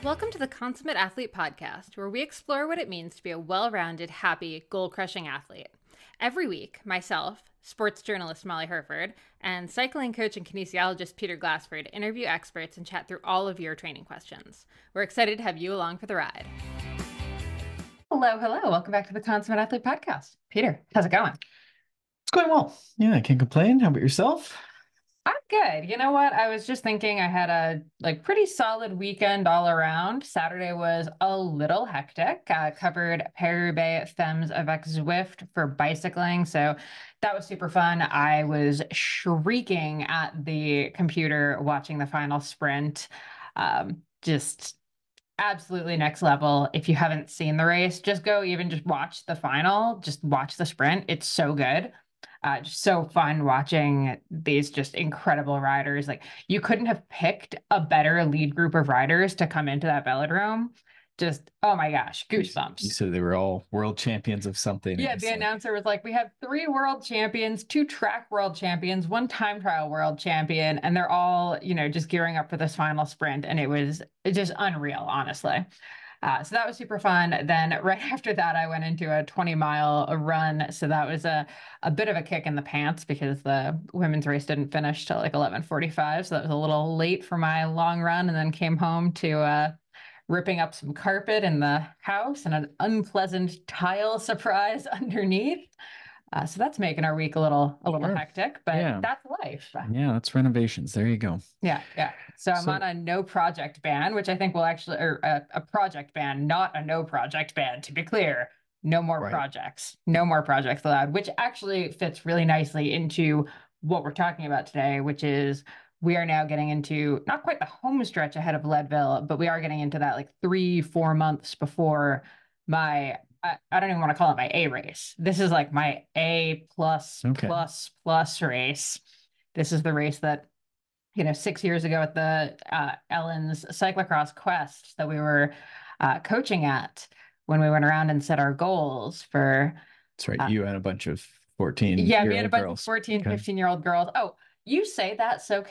Welcome to the Consummate Athlete Podcast, where we explore what it means to be a well-rounded, happy, goal-crushing athlete. Every week, myself, sports journalist Molly Herford, and cycling coach and kinesiologist Peter Glassford interview experts and chat through all of your training questions. We're excited to have you along for the ride. Hello. Welcome back to the Consummate Athlete Podcast. Peter, how's it going? It's going well. Yeah, I can't complain. How about yourself? I'm good. You know what? I was just thinking I had a pretty solid weekend all around. Saturday was a little hectic. Covered Paris-Roubaix Femmes avec Zwift for bicycling, so that was super fun. I was shrieking at the computer watching the final sprint. Just absolutely next level. If you haven't seen the race, just go even just watch the final, just watch the sprint. It's so good. Just so fun watching these just incredible riders. Like, you couldn't have picked a better lead group of riders to come into that velodrome. Just, oh my gosh, goosebumps. You said they were all world champions of something. Yeah, the announcer was like, we have 3 world champions, 2 track world champions, 1 time trial world champion, and they're all, just gearing up for this final sprint. And it was just unreal, honestly. So that was super fun. Then right after that, I went into a 20-mile run. So that was a bit of a kick in the pants because the women's race didn't finish till like 11:45. So that was a little late for my long run, and then came home to ripping up some carpet in the house and an unpleasant tile surprise underneath. So that's making our week a little Sure. hectic, but Yeah. that's life. Yeah, that's renovations. There you go. Yeah. So I'm on a no project ban, which I think will actually, or a project ban, not a no project ban, to be clear. No more Right. projects. No more projects allowed, which actually fits really nicely into what we're talking about today, which is we are now getting into not quite the home stretch ahead of Leadville, but we are getting into that like 3-4 months before my I don't even want to call it my A race. This is like my A plus Okay. plus race. This is the race that 6 years ago at the Ellen's cyclocross quest that we were coaching at, when we went around and set our goals for. That's right. You and a bunch of 14 Yeah, year we had a old bunch girls. of 14, Okay. 15-year-old girls. Oh, you say that so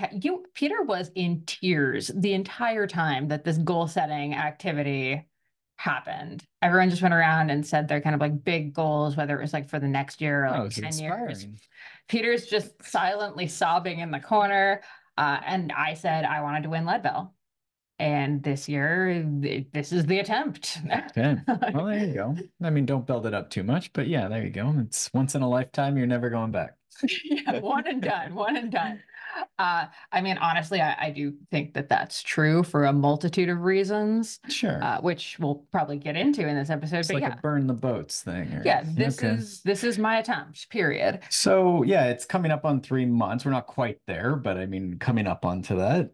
Peter was in tears the entire time that this goal setting activity happened. Everyone just went around and said their kind of like big goals, whether it was like for the next year or Oh, like it's 10 years. inspiring. Peter's just silently sobbing in the corner. And I said I wanted to win Leadville. And this year, this is the attempt. Okay. Well, there you go. I mean, don't build it up too much, but yeah, there you go. It's once in a lifetime. You're never going back. Yeah, one and done. I mean, honestly, I do think that that's true for a multitude of reasons, Sure. which we'll probably get into in this episode. It's but like yeah, a burn the boats thing. yeah, this Okay. is my attempt. Period. So yeah, it's coming up on 3 months. We're not quite there, but I mean, coming up onto that,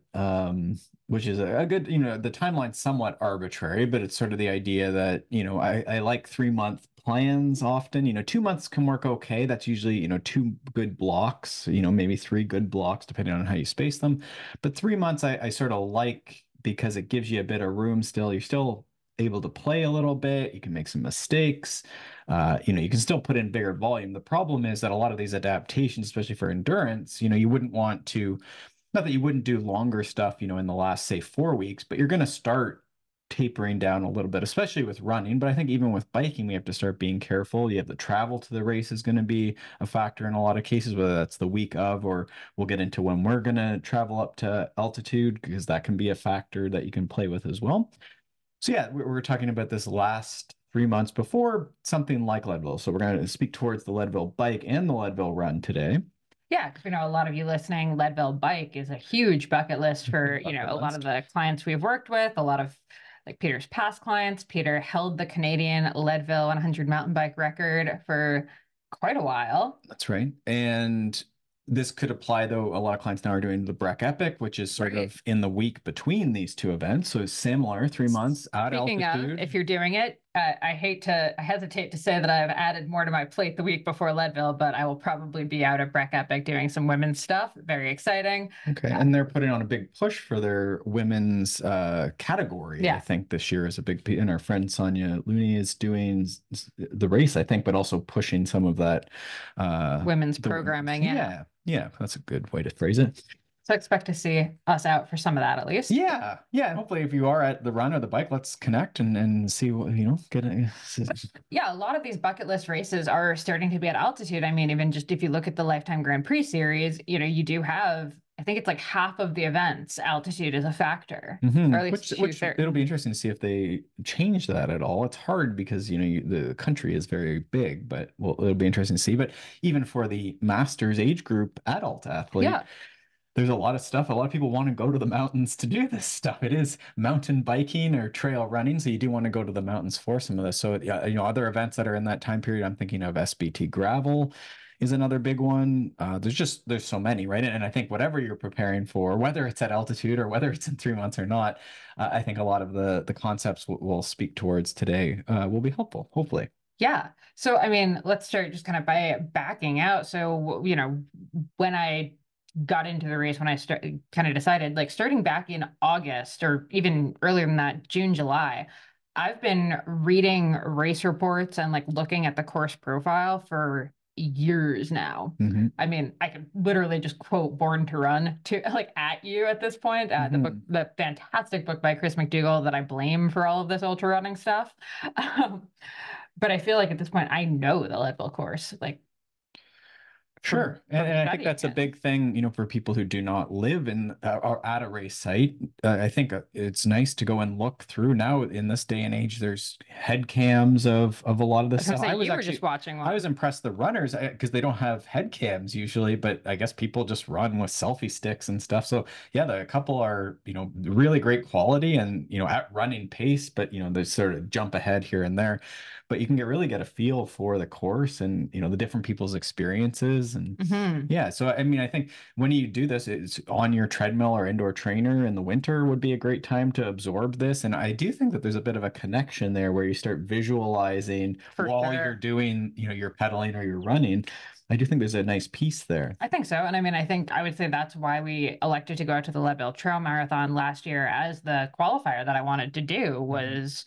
which is a good, the timeline's somewhat arbitrary, but it's sort of the idea that, I like 3 month plans often. 2 months can work okay. That's usually, 2 good blocks, maybe 3 good blocks, depending on how you space them. But 3 months, I sort of like because it gives you a bit of room still. You're still able to play a little bit. You can make some mistakes. You can still put in bigger volume. The problem is that a lot of these adaptations, especially for endurance, you wouldn't want to, not that you wouldn't do longer stuff, in the last, say, 4 weeks, but you're going to start tapering down a little bit, especially with running. But I think even with biking, we have to start being careful. You have the travel to the race is going to be a factor in a lot of cases, whether that's the week of, or we'll get into when we're going to travel up to altitude, because that can be a factor that you can play with as well. So yeah, we're talking about this last 3 months before something like Leadville. So we're going to speak towards the Leadville bike and the Leadville run today. Yeah, because we know a lot of you listening, Leadville bike is a huge bucket list for, a lot of the clients we've worked with, a lot of like Peter's past clients. Peter held the Canadian Leadville 100 mountain bike record for quite a while. That's right. And this could apply, though. A lot of clients now are doing the Breck Epic, which is sort of in the week between these two events. So it's similar, 3 months at Speaking altitude. of, if you're doing it, I hesitate to say that I've added more to my plate the week before Leadville, but I will probably be out at Breck Epic doing some women's stuff. Very exciting. Okay. And they're putting on a big push for their women's category. Yeah. I think this year is a big, and our friend Sonia Looney is doing the race, I think, but also pushing some of that women's programming. Yeah. That's a good way to phrase it. So expect to see us out for some of that at least. Yeah, yeah, and hopefully if you are at the run or the bike, let's connect and see what, get a Yeah, a lot of these bucket list races are starting to be at altitude. I mean, even just if you look at the Lifetime Grand Prix series, you do have, I think it's like half of the events, altitude is a factor, or at least Which two-thirds. it'll be interesting to see if they change that at all. It's hard because the country is very big, but well, it'll be interesting to see. But even for the masters age group adult athlete, Yeah. there's a lot of stuff. A lot of people want to go to the mountains to do this stuff. It is mountain biking or trail running, so you do want to go to the mountains for some of this. So yeah, other events that are in that time period, I'm thinking of SBT gravel is another big one. There's so many, right? And I think whatever you're preparing for, whether it's at altitude or whether it's in 3 months or not, I think a lot of the concepts we'll speak towards today will be helpful, hopefully. Yeah. So, I mean, let's start just kind of by backing out. So, when I got into the race, when I kind of decided, like starting back in August or even earlier than that, June, July, I've been reading race reports and like looking at the course profile for years now. Hmm. I mean, I could literally just quote Born to Run to like at you at this point. The book, Hmm. the fantastic book by Chris McDougall that I blame for all of this ultra running stuff. Um, but I feel like at this point, I know the Leadville course, like Sure. And, from and I think studying that's a it. big thing, for people who do not live in or at a race site. I think it's nice to go and look through now in this day and age. There's head cams of a lot of I this was gonna stuff. say I was you were just actually, watching I was one. impressed the runners because they don't have head cams usually, but I guess people just run with selfie sticks and stuff. So yeah, the couple are, really great quality and, at running pace, but, they sort of jump ahead here and there. But you can really get a feel for the course and, the different people's experiences and Hmm. yeah, so I mean, I think when you do this, it's on your treadmill or indoor trainer in the winter would be a great time to absorb this. And I do think that there's a bit of a connection there where you start visualizing For while you're sure. doing, you're pedaling or you're running. I do think there's a nice piece there. I think so. And I mean, I think I would say that's why we elected to go out to the Leadville Trail Marathon last year as the qualifier that I wanted to do Mhm. was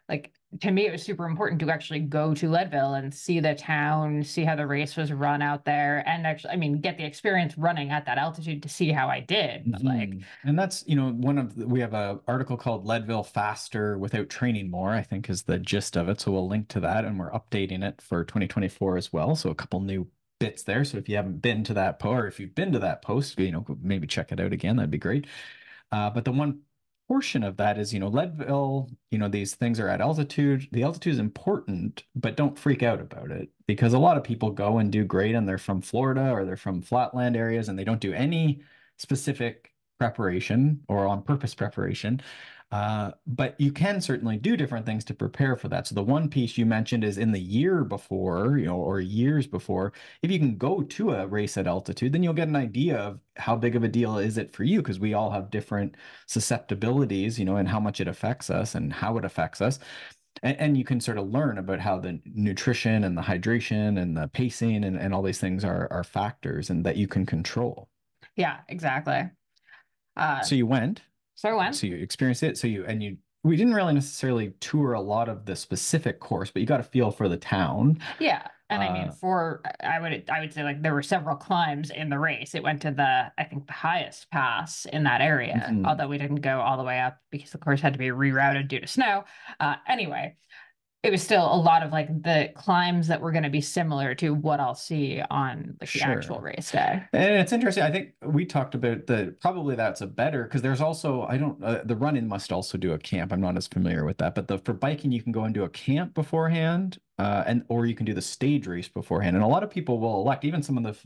like, to me, it was super important to actually go to Leadville and see the town, see how the race was run out there, and actually, I mean, get the experience running at that altitude to see how I did. But like, And that's, we have a article called Leadville Faster Without Training More, I think is the gist of it. So we'll link to that and we're updating it for 2024 as well. So a couple new bits there. So if you haven't been to that post or if you've been to that post, maybe check it out again. That'd be great. But the one portion of that is, Leadville, these things are at altitude. The altitude is important, but don't freak out about it because a lot of people go and do great and they're from Florida or they're from flatland areas and they don't do any specific preparation or on purpose preparation. But you can certainly do different things to prepare for that. So the one piece you mentioned is in the year before, or years before, if you can go to a race at altitude, then you'll get an idea of how big of a deal is it for you, because we all have different susceptibilities, and how much it affects us and how it affects us. And you can sort of learn about how the nutrition and the hydration and the pacing and all these things are factors and that you can control. yeah, exactly. Uh, So you went. so I went. So you experienced it. We didn't really necessarily tour a lot of the specific course, but you got a feel for the town. Yeah. And I mean, Uh, for I would say like there were several climbs in the race. It went to I think the highest pass in that area, mhm. although we didn't go all the way up because the course had to be rerouted due to snow. Anyway, it was still a lot of like the climbs that were going to be similar to what I'll see on like the actual Sure. race day. And it's interesting. I think we talked about probably that's a better because there's also I don't the run-in must also do a camp. I'm not as familiar with that, but for biking you can go and do a camp beforehand, and or you can do the stage race beforehand. And a lot of people will elect, even some of the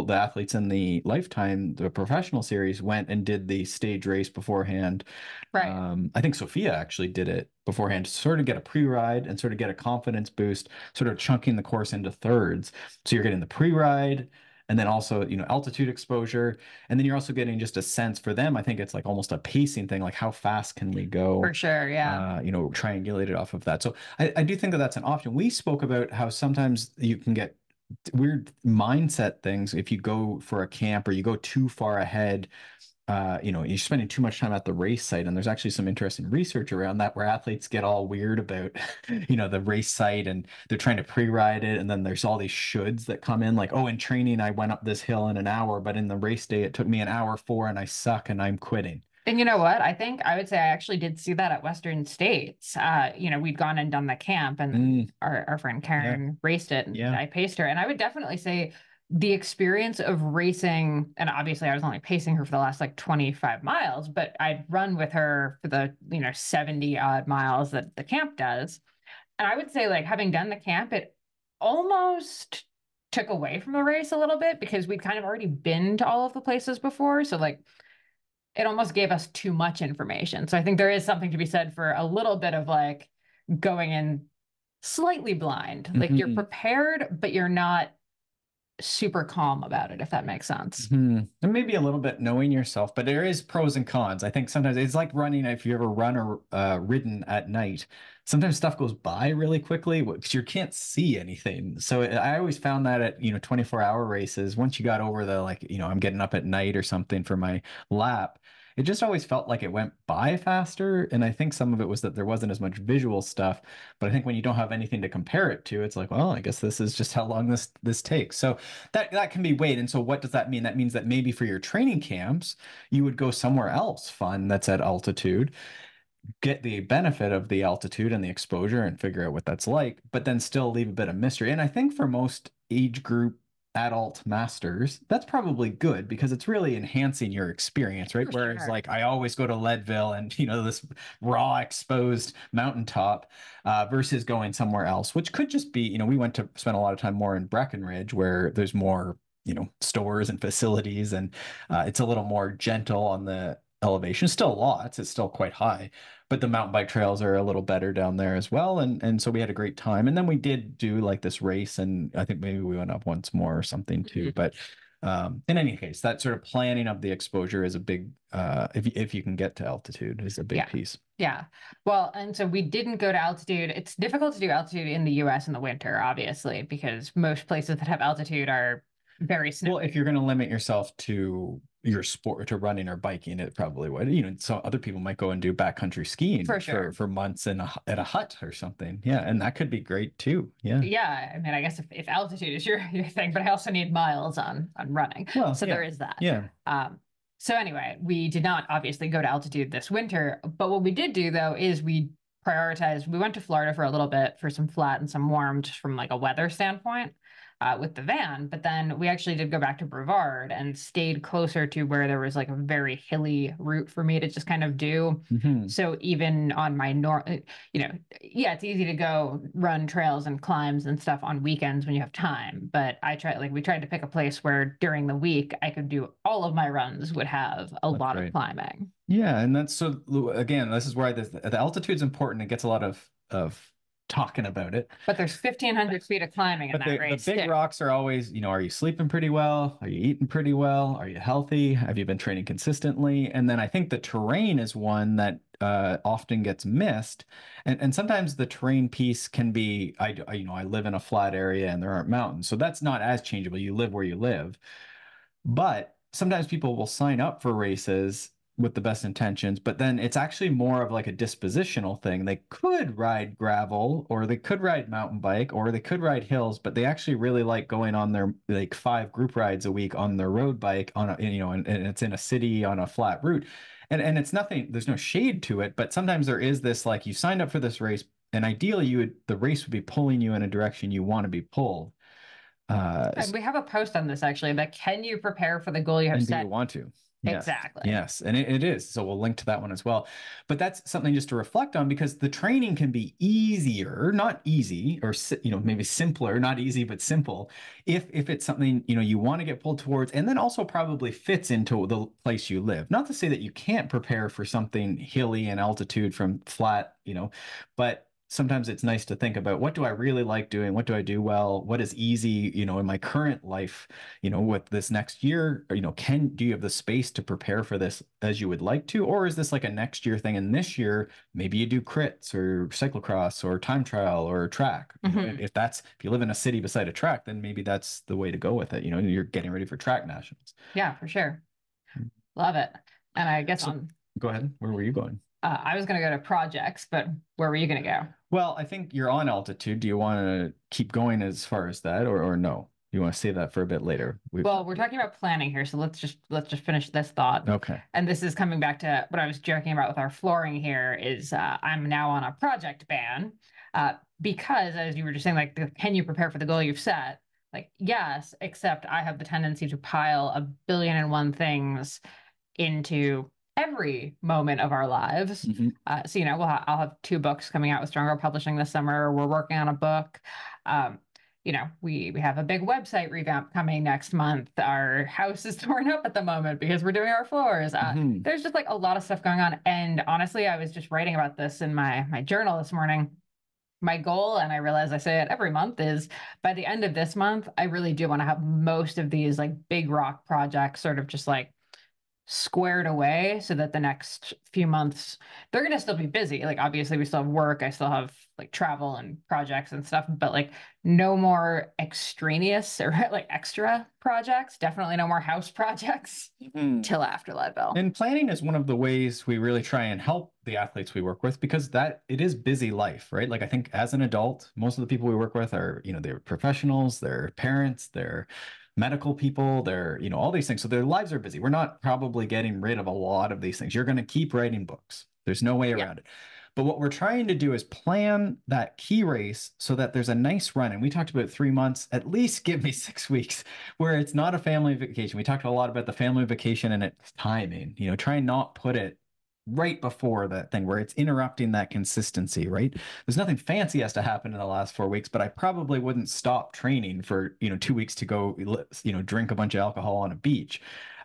athletes in the Lifetime, the professional series went and did the stage race beforehand. Right. I think Sophia actually did it beforehand to sort of get a pre-ride and sort of get a confidence boost, sort of chunking the course into thirds. So you're getting the pre-ride and then also, altitude exposure. And then you're also getting just a sense for them. I think it's like almost a pacing thing, like how fast can we For go, sure. Yeah. triangulated off of that. So I do think that that's an option. We spoke about how sometimes you can get weird mindset things. If you go for a camp or you go too far ahead, you're spending too much time at the race site. And there's actually some interesting research around that where athletes get all weird about, the race site and they're trying to pre-ride it. And then there's all these shoulds that come in like, oh, in training, I went up this hill in an hour, but in the race day, it took me an hour four and I suck and I'm quitting. And you know what? I think I would say I actually did see that at Western States. We'd gone and done the camp, and Mm, our friend yeah. Karen raced it, and Yeah. I paced her. And I would definitely say the experience of racing, and obviously I was only pacing her for the last like 25 miles, but I'd run with her for the, 70 odd miles that the camp does. And I would say, like, having done the camp, it almost took away from the race a little bit because we'd kind of already been to all of the places before. So, like, it almost gave us too much information. So I think there is something to be said for a little bit of like going in slightly blind. Like you're Mhm. prepared, but you're not super calm about it, if that makes sense. And maybe a little bit knowing yourself, but there is pros and cons. I think sometimes it's like running. If you ever run or ridden at night, sometimes stuff goes by really quickly because you can't see anything. So I always found that at 24-hour races, once you got over the like I'm getting up at night or something for my lap, it just always felt like it went by faster. And I think some of it was that there wasn't as much visual stuff. But I think when you don't have anything to compare it to, it's like, well, I guess this is just how long this takes. So that can be weighed. And so what does that mean? That means that maybe for your training camps, you would go somewhere else fun that's at altitude, get the benefit of the altitude and the exposure and figure out what that's like, but then still leave a bit of mystery. And I think for most age group adult masters, that's probably good because it's really enhancing your experience, right? For Whereas sure. like I always go to Leadville and this raw exposed mountaintop versus going somewhere else, which could just be, we went to spend a lot of time more in Breckenridge where there's more stores and facilities and it's a little more gentle on the elevation. Still lots, it's still quite high, but the mountain bike trails are a little better down there as well. And so we had a great time. And then we did do like this race, and I think maybe we went up once more or something too. Mhm. But in any case, that sort of planning of the exposure is a big if you can get to altitude is a big Yeah. piece. Yeah. Well, and so we didn't go to altitude. It's difficult to do altitude in the US in the winter, obviously, because most places that have altitude are very Well, if snowy. you're going to limit yourself to your sport to running or biking, it probably would. So other people might go and do backcountry skiing For for sure. for months in at a hut or something. Yeah, and that could be great too. Yeah. Yeah, I mean, I guess if altitude is your thing, but I also need miles on running. Well, So there yeah. is that. Yeah. Um, so anyway, we did not obviously go to altitude this winter, but what we did do though is we prioritized, we went to Florida for a little bit for some flat and some warm just from like a weather standpoint with the van, but then we actually did go back to Brevard and stayed closer to where there was like a very hilly route for me to just kind of do. Hmm. So even on my yeah, it's easy to go run trails and climbs and stuff on weekends when you have time. But we tried to pick a place where during the week I could do all of my runs would have a That's lot of great. climbing. Yeah, and that's so again, this is why the altitude's important. It gets a lot of talking about it. But there's 1,500 feet of climbing in But that the race big too. rocks are always, are you sleeping pretty well? Are you eating pretty well? Are you healthy? Have you been training consistently? And then I think the terrain is one that often gets missed. And sometimes the terrain piece can be, I live in a flat area and there aren't mountains. So that's not as changeable. You live where you live. But sometimes people will sign up for races with the best intentions, but then it's actually more of like a dispositional thing. They could ride gravel or they could ride mountain bike or they could ride hills, but they actually really like going on their like 5 group rides a week on their road bike on a, and it's in a city on a flat route. And it's nothing, there's no shade to it, but sometimes there is this like you signed up for this race and ideally the race would be pulling you in a direction you want to be pulled. And we have a post on this actually that can you prepare for the goal you have And do you set? want to? Yes. Exactly. Yes. And it is. So we'll link to that one as well. But that's something just to reflect on because the training can be easier, not easy, or maybe simpler, not easy, but simple, if it's something, you want to get pulled towards, and then also probably fits into the place you live. Not to say that you can't prepare for something hilly and altitude from flat, but sometimes it's nice to think about what do I really like doing? What do I do well? What is easy, in my current life, with this next year, or, do you have the space to prepare for this as you would like to? Or is this like a next year thing? And this year, maybe you do crits or cyclocross or time trial or track. Hmm. If you live in a city beside a track, then maybe that's the way to go with it. You're getting ready for track nationals. Yeah, for sure. Love it. And I guess So on, go ahead. Where were you going? I was going to go to projects, but where were you going to go? Well, I think you're on altitude. Do you want to keep going as far as that, or no? You want to save that for a bit later? Well, we're talking about planning here, so let's just finish this thought. Okay. And this is coming back to what I was joking about with our flooring here is I'm now on a project ban because as you were just saying, like, can you prepare for the goal you've set? Like, yes, except I have the tendency to pile a billion and one things into every moment of our lives. Mhm. So, I'll have two books coming out with Stronger Publishing this summer. We're working on a book. Um, we have a big website revamp coming next month. Our house is torn up at the moment because we're doing our floors. Mhm. There's just like a lot of stuff going on. And honestly, I was just writing about this in my journal this morning. My goal, and I realize I say it every month, is by the end of this month, I really do want to have most of these like big rock projects sort of just like squared away so that the next few months they're going to still be busy. Like obviously we still have work, I still have like travel and projects and stuff, but like no more extraneous or like extra projects, definitely no more house projects Mhm. till after Leadville. And planning is one of the ways we really try and help the athletes we work with because that it is busy life, right? Like I think as an adult, most of the people we work with are, they're professionals, they're parents, they're medical people, they're, all these things. So their lives are busy. We're not probably getting rid of a lot of these things. You're going to keep writing books. There's no way Yeah. around it. But what we're trying to do is plan that key race so that there's a nice run. And we talked about 3 months, at least give me 6 weeks where it's not a family vacation. We talked a lot about the family vacation and its timing, try and not put it right before that thing where it's interrupting that consistency, right? There's nothing fancy has to happen in the last 4 weeks, but I probably wouldn't stop training for, 2 weeks to go, drink a bunch of alcohol on a beach.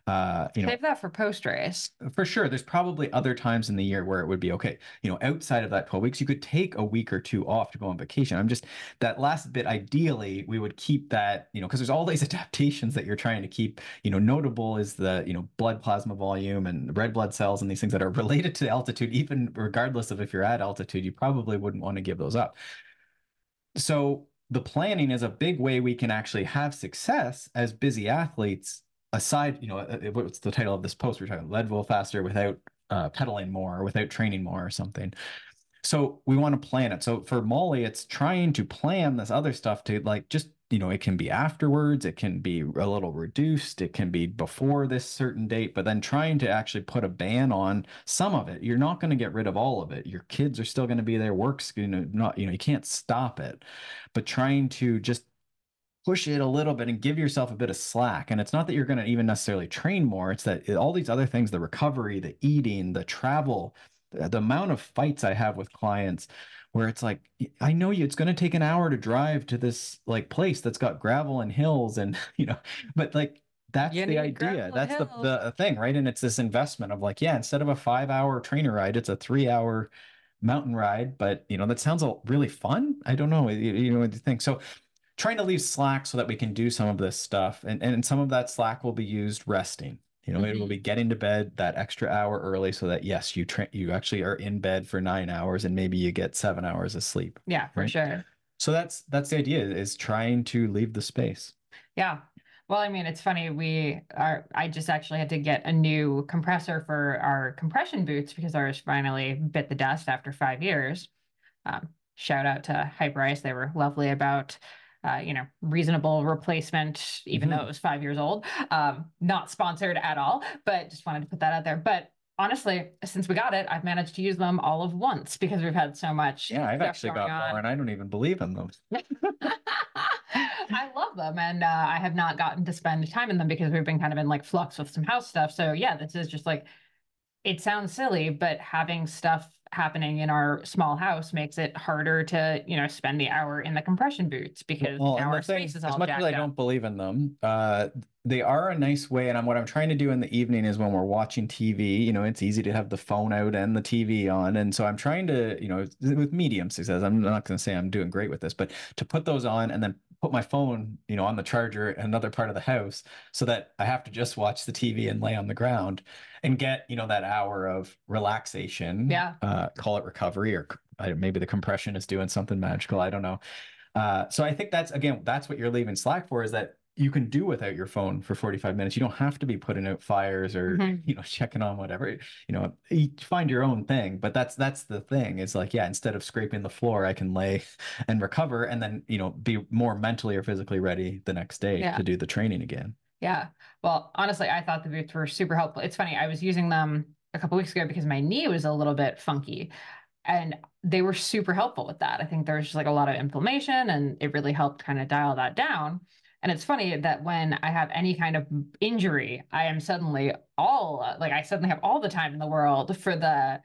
Save that for post race. For sure, there's probably other times in the year where it would be okay. Outside of that 12 weeks, you could take a week or two off to go on vacation. I'm just that last bit, ideally, we would keep that, because there's all these adaptations that you're trying to keep. Notable is the, blood plasma volume and red blood cells and these things that are related to altitude, even regardless of if you're at altitude, you probably wouldn't want to give those up. So the planning is a big way we can actually have success as busy athletes aside, what's the title of this post? We're talking Leadville faster without pedaling more, or without training more or something. So we want to plan it. So for Molly, it's trying to plan this other stuff to like just, it can be afterwards, it can be a little reduced, it can be before this certain date, but then trying to actually put a ban on some of it. You're not going to get rid of all of it. Your kids are still going to be there, work's, not, you can't stop it, but trying to just push it a little bit and give yourself a bit of slack. And it's not that you're going to even necessarily train more. It's that all these other things, the recovery, the eating, the travel, the amount of fights I have with clients where it's like, I know you, it's going to take an hour to drive to this like place that's got gravel and hills and, but like, that's You the need idea. gravel and That's the, hills. the thing, right? And it's this investment of like, yeah, instead of a 5 hour trainer ride, it's a 3 hour mountain ride. But that sounds really fun. I don't know. What do you think? So trying to leave slack so that we can do some of this stuff. And some of that slack will be used resting. It will Mhm. be getting to bed that extra hour early so that yes, you actually are in bed for 9 hours and maybe you get 7 hours of sleep. Yeah, for Right. sure. So that's the idea is trying to leave the space. Yeah. Well, I mean, it's funny. I just actually had to get a new compressor for our compression boots because ours finally bit the dust after 5 years. Shout out to Hyper Ice. They were lovely about, reasonable replacement, even though it Mhm. was 5 years old. Not sponsored at all, but just wanted to put that out there. But honestly, since we got it, I've managed to use them all of once because we've had so much Yeah, I've stuff actually going got more on. and I don't even believe in them. I love them, and I have not gotten to spend time in them because we've been kind of in like flux with some house stuff. So yeah, this is just like it sounds silly, but having stuff happening in our small house makes it harder to, spend the hour in the compression boots because Well, now and the our space thing, is as all much as I jacked up. don't believe in them, they are a nice way. And what I'm trying to do in the evening is when we're watching TV, it's easy to have the phone out and the TV on. And so I'm trying to, with medium success, I'm not going to say I'm doing great with this, but to put those on and then put my phone, on the charger in another part of the house so that I have to just watch the TV and lay on the ground and get, that hour of relaxation, Yeah. call it recovery, or maybe the compression is doing something magical. I don't know. So I think that's what you're leaving Slack for, is that you can do without your phone for 45 minutes. You don't have to be putting out fires or, Hmm. checking on whatever, find your own thing. But that's the thing, is like, yeah, instead of scraping the floor, I can lay and recover and then, be more mentally or physically ready the next day Yeah. to do the training again. Yeah. Well, honestly, I thought the boots were super helpful. It's funny, I was using them a couple weeks ago because my knee was a little bit funky and they were super helpful with that. I think there was just like a lot of inflammation and it really helped kind of dial that down. And it's funny that when I have any kind of injury, I am suddenly I suddenly have all the time in the world for the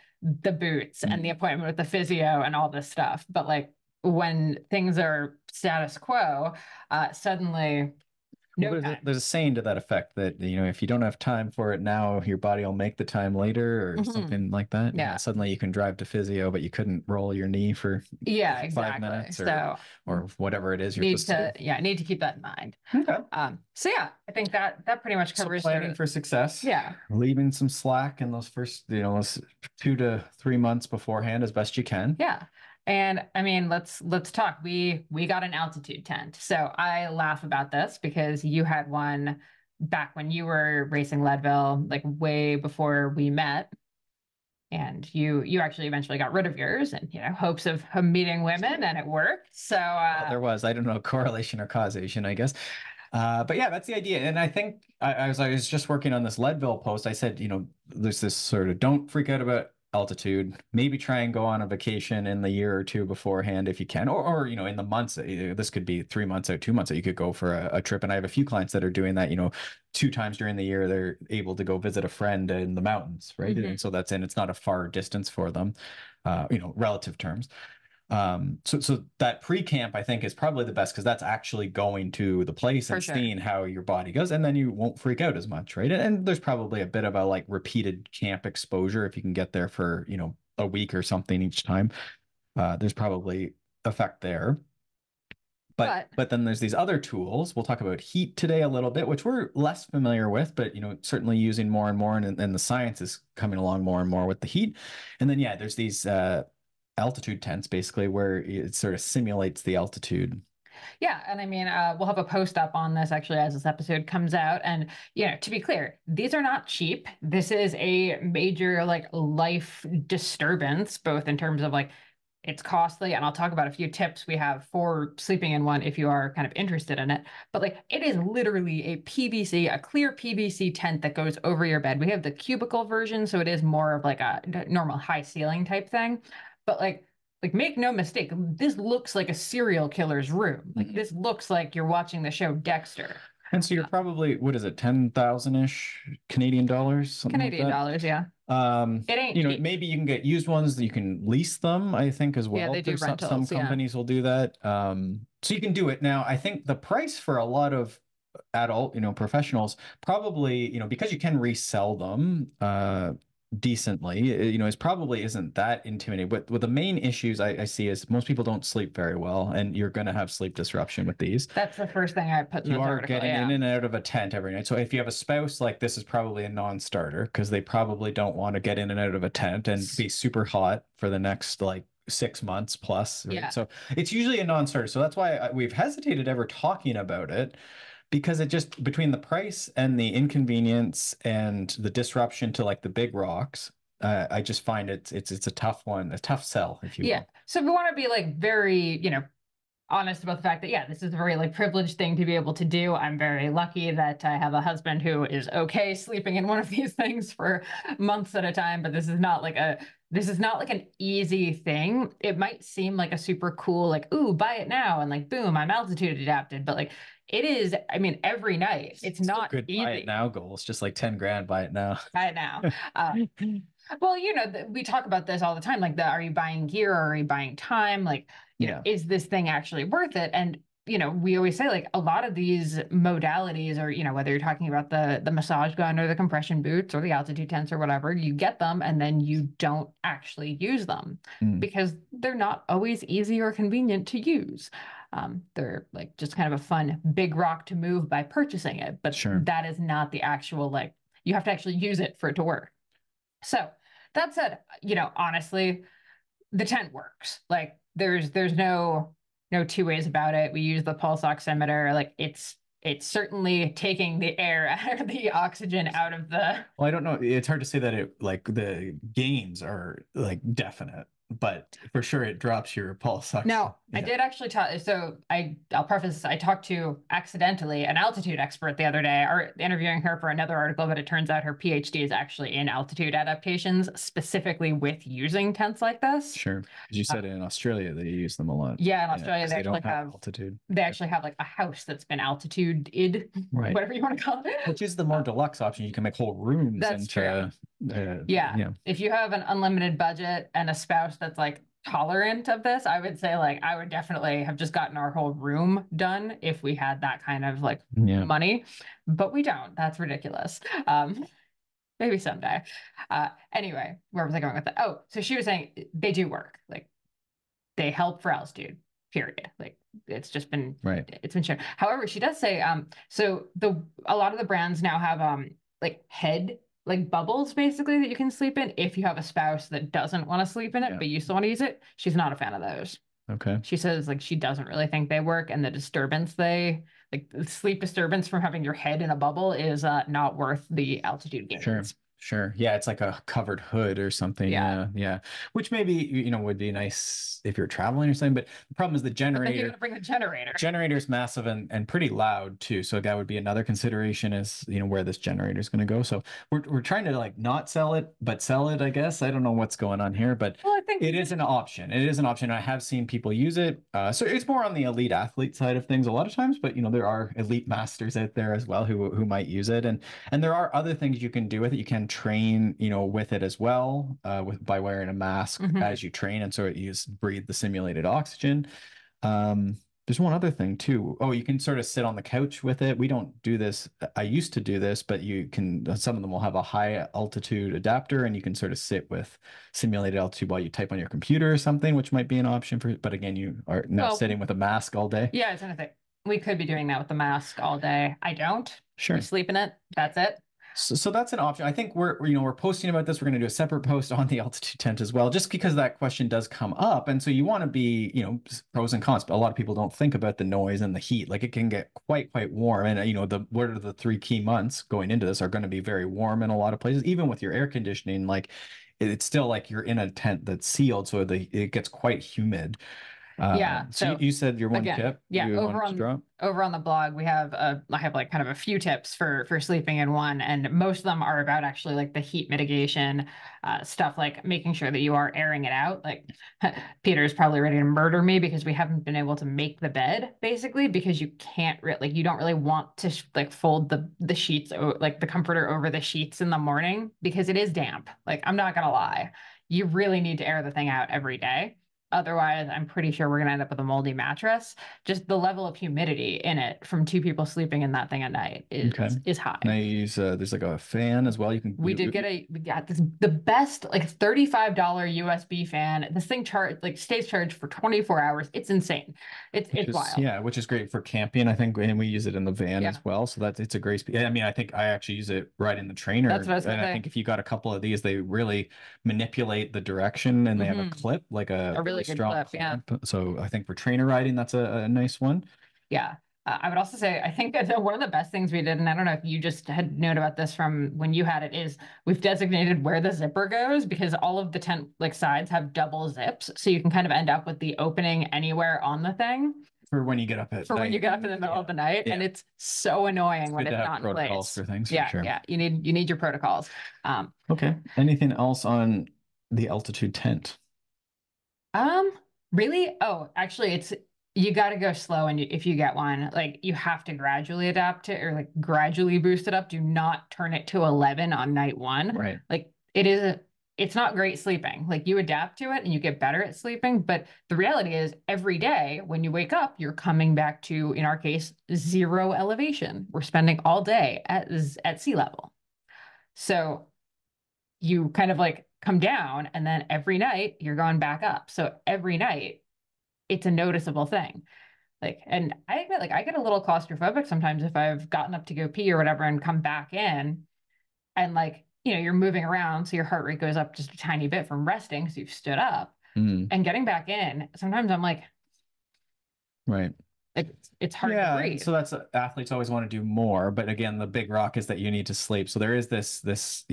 boots and the Mm. appointment with the physio and all this stuff. But like when things are status quo, suddenly Well, no there's a, time. there's a saying to that effect that, if you don't have time for it now, your body will make the time later or Hmm. something like that. Yeah. Suddenly you can drive to physio, but you couldn't roll your knee for Yeah, 5 minutes exactly. or So whatever it is you're supposed to do. need to keep that in mind. Okay. So yeah, I think that pretty much So covers planning for success, yeah. leaving some slack in those first, those 2 to 3 months beforehand as best you can. Yeah. And I mean, let's talk. We got an altitude tent. So I laugh about this because you had one back when you were racing Leadville, like way before we met. And you actually eventually got rid of yours and hopes of meeting women and it worked. So Well, there was, I don't know, correlation or causation, I guess. But yeah, that's the idea. And I think I was just working on this Leadville post. I said, there's this sort of don't freak out about altitude. Maybe try and go on a vacation in the year or two beforehand if you can, or in the months. This could be 3 months out, 2 months out. You could go for a trip. And I have a few clients that are doing that. 2 times during the year they're able to go visit a friend in the mountains, right? mhm, And so it's not a far distance for them, relative terms. So that pre-camp I think is probably the best because that's actually going to the place for and sure. seeing how your body goes, and then you won't freak out as much, right? And there's probably a bit of a like repeated camp exposure if you can get there for a week or something each time. There's probably effect there. But But but then there's these other tools. We'll talk about heat today a little bit, which we're less familiar with, but certainly using more and more, and the science is coming along more and more with the heat. And then yeah, there's these altitude tents basically where it sort of simulates the altitude. yeah, and I mean, we'll have a post up on this actually as this episode comes out. And to be clear, these are not cheap. This is a major like life disturbance, both in terms of like it's costly, and I'll talk about a few tips we have for sleeping in one if you are kind of interested in it. But like it is literally a clear PVC tent that goes over your bed. We have the cubicle version, so it is more of like a normal high ceiling type thing. But like make no mistake, this looks like a serial killer's room. Like Mhm. this looks like you're watching the show Dexter. And so you're probably, what is it, 10,000-ish Canadian dollars, something like Canadian that. dollars, yeah. It ain't cheap. Maybe you can get used ones that you can lease them, I think, as Yeah, well. they do There's some rentals, yeah. companies will do that. So you can do it. Now, I think the price for a lot of adult, professionals, probably, because you can resell them decently, is probably isn't that intimidating. But the main issues I see is most people don't sleep very well, and you're going to have sleep disruption with these. That's the first thing I put in You this are article, getting in yeah. and out of a tent every night. So if you have a spouse, like this is probably a non-starter because they probably don't want to get in and out of a tent and be super hot for the next like 6 months plus, right? Yeah. So it's usually a non-starter. So that's why we've hesitated ever talking about it because it just between the price and the inconvenience and the disruption to like the big rocks, I just find it's a tough one, a tough sell, if you Yeah. will. So we want to be like very, honest about the fact that yeah, this is a very like privileged thing to be able to do. I'm very lucky that I have a husband who is okay sleeping in one of these things for months at a time, but this is not like an easy thing. It might seem like a super cool like ooh, buy it now and like boom, I'm altitude adapted, but like it is, I mean, every night. It's Still not good buy it easy now goals, just like 10 grand, buy it now. right now. Uh, well, we talk about this all the time. Like, are you buying gear or are you buying time? Like, Yeah, is this thing actually worth it? And we always say like a lot of these modalities, or whether you're talking about the massage gun or the compression boots or the altitude tents or whatever, you get them and then you don't actually use them mm, because they're not always easy or convenient to use. They're like just kind of a fun big rock to move by purchasing it, but sure. that is not the actual like you have to actually use it for it to work. So that said, honestly, the tent works. Like there's no two ways about it. We use the pulse oximeter. Like it's certainly taking the air out of the oxygen out of the. Well, I don't know. It's hard to say that it like the gains are like definite, but for sure it drops your pulse ox. No, I Yeah, did actually talk. So I'll preface this. I talked to accidentally an altitude expert the other day, or interviewing her for another article, but it turns out her PhD is actually in altitude adaptations, specifically with using tents like this. sure. Because you Uh, said in Australia they use them a lot. yeah, in Yeah, Australia because they they actually don't have have altitude. they Yeah. actually have like a house that's been altitude-id, Right. whatever you want to call it. Which is the more deluxe option. You can make whole rooms That's true. into, Yeah. yeah, If you have an unlimited budget and a spouse that's like tolerant of this, I would say like I would definitely have just gotten our whole room done if we had that kind of like yeah, money, but we don't. That's ridiculous. Maybe someday. Anyway, where was I going with that? Oh, so she was saying they do work. Like they help for altitude, period. Like it's just been right. it's been shown. However, she does say so the a lot of the brands now have like head like bubbles basically that you can sleep in if you have a spouse that doesn't want to sleep in it Yeah. but you still want to use it. She's not a fan of those. Okay. She says like she doesn't really think they work and the disturbance they like the sleep disturbance from having your head in a bubble is not worth the altitude Sure. gains. Sure. Yeah, it's like a covered hood or something. Yeah. Yeah. Yeah. Which maybe, would be nice if you're traveling or something. But the problem is the But then you're generator. gonna bring the generator. Generator is massive and pretty loud too. So that would be another consideration is, where this generator is going to go. So we're trying to like not sell it, but sell it, I guess. I don't know what's going on here, but Well, I think it is an option. It is an option. I have seen people use it. So it's more on the elite athlete side of things a lot of times, but there are elite masters out there as well who might use it. And there are other things you can do with it. You can train, with it as well, by wearing a mask Mhm. as you train. And so you just breathe the simulated oxygen. There's one other thing too. Oh, you can sort of sit on the couch with it. We don't do this. I used to do this, but you can, some of them will have a high altitude adapter and you can sort of sit with simulated altitude while you type on your computer or something, which might be an option for, but again, you are now Well, sitting with a mask all day. yeah, it's anything. We could be doing that with the mask all day. I don't. We Sure. sleep in it. That's it. So that's an option. I think we're posting about this. We're going to do a separate post on the altitude tent as well, just because that question does come up. And so you want to be, pros and cons, but a lot of people don't think about the noise and the heat. Like it can get quite warm. And what are the 3 key months going into this are going to be very warm in a lot of places, even with your air conditioning. Like it's still like you're in a tent that's sealed, so it gets quite humid. Yeah. So you, So you said your one again, tip yeah, you wanted to drop? over on the blog, I have like kind of a few tips for sleeping in one, and most of them are about actually like the heat mitigation stuff, like making sure that you are airing it out. Like Peter's probably ready to murder me because we haven't been able to make the bed basically because you can't like you don't really want to like fold the sheets like the comforter over the sheets in the morning because it is damp. Like I'm not gonna lie, you really need to air the thing out every day. Otherwise, I'm pretty sure we're going to end up with a moldy mattress. Just the level of humidity in it from two people sleeping in that thing at night Okay. is Now high. you use there's like a fan as well. You can We got this the best like $35 USB fan. This thing like stays charged for 24 hours. It's insane. which It's is wild. yeah, which is great for camping, I think, and we use it in the van Yeah. as well. So it's a great speed. I mean, I think I actually use it right in the That's trainer, what I was and gonna I say. think if you got a couple of these, they really manipulate the direction, and they have a Hmm. clip, like a A really really good strong clip. Yeah. clamp. So I think for trainer riding, that's a nice one. Yeah. I would also say, I think that one of the best things we did, and I don't know if you just had known about this from when you had it, is we've designated where the zipper goes because all of the tent like sides have double zips. So you can kind of end up with the opening anywhere on the thing For when you get up at for when you night. get up in the middle of Yeah. the night. And Yeah. it's so annoying It's when good to it's have not in protocols place. for things for Yeah. sure. Yeah. You need your protocols. Um, Okay. Anything else on the altitude tent? um, really? Oh, actually, it's you got to go slow. And if you get one, like you have to gradually adapt it or like gradually boost it up. Do not turn it to 11 on night one. Right. Like it's not great sleeping. Like you adapt to it and you get better at sleeping. But the reality is every day when you wake up, you're coming back to, in our case, zero elevation. We're spending all day at sea level. So you kind of like come down and then every night you're going back up. So every night it's a noticeable thing. Like, and I admit, like, I get a little claustrophobic sometimes if I've gotten up to go pee or whatever and come back in and like, you're moving around. So your heart rate goes up just a tiny bit from resting because you've stood up Mm, and getting back in. Sometimes I'm like, right. it's hard to Yeah, and breathe. so that's athletes always want to do more, but again, the big rock is that you need to sleep. So there is this,